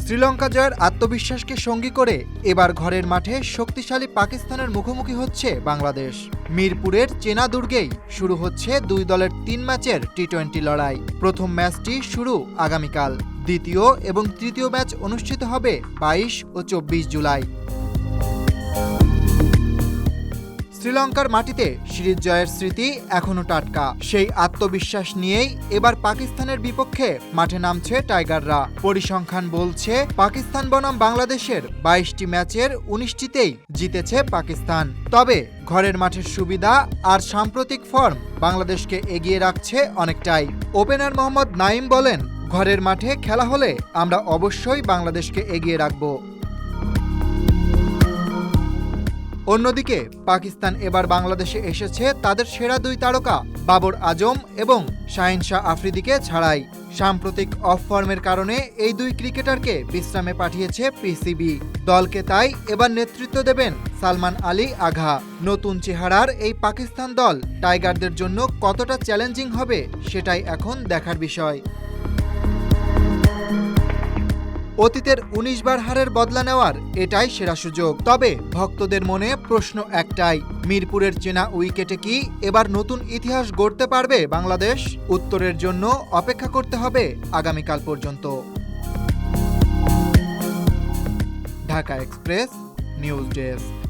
শ্রীলঙ্কা জয়ের আত্মবিশ্বাসকে সঙ্গী করে এবার ঘরের মাঠে শক্তিশালী পাকিস্তানের মুখোমুখি হচ্ছে বাংলাদেশ। মিরপুরের চেনা দুর্গেই শুরু হচ্ছে দুই দলের ৩ ম্যাচের টি-20 লড়াই। প্রথম ম্যাচটি শুরু আগামীকাল, দ্বিতীয় এবং তৃতীয় ম্যাচ অনুষ্ঠিত হবে ২২ ও ২৪ জুলাই। শ্রীলঙ্কার মাটিতে সিরিজ জয়ের স্মৃতি এখনও টাটকা। সেই আত্মবিশ্বাস নিয়েই এবার পাকিস্তানের বিপক্ষে মাঠে নামছে টাইগাররা। পরিসংখ্যান বলছে পাকিস্তান বনাম বাংলাদেশের ২২টি ম্যাচের ১৯টিতেই জিতেছে পাকিস্তান। তবে ঘরের মাঠের সুবিধা আর সাম্প্রতিক ফর্ম বাংলাদেশকে এগিয়ে রাখছে অনেকটাই। ওপেনার মোহাম্মদ নাঈম বলেন, ঘরের মাঠে খেলা হলে আমরা অবশ্যই বাংলাদেশকে এগিয়ে রাখব। অন্যদিকে পাকিস্তান এবার বাংলাদেশে এসেছে তাদের সেরা দুই তারকা বাবর আজম এবং শাহিন শাহ আফ্রিদিকে ছাড়াই। সাম্প্রতিক অফ ফর্মের কারণে এই দুই ক্রিকেটারকে বিশ্রামে পাঠিয়েছে পিসিবি। দলকে তাই এবার নেতৃত্ব দেবেন সালমান আলী আঘা। নতুন চেহারার এই পাকিস্তান দল টাইগারদের জন্য কতটা চ্যালেঞ্জিং হবে সেটাই এখন দেখার বিষয়। অতীতের ১৯ বার হারের বদলা নেওয়ার এটাই সেরা সুযোগ। তবে ভক্তদের মনে প্রশ্ন একটাই, মিরপুরের চেনা উইকেটে কি এবার নতুন ইতিহাস গড়তে পারবে বাংলাদেশ? উত্তরের জন্য অপেক্ষা করতে হবে আগামীকাল পর্যন্ত। Dhaka express news desk.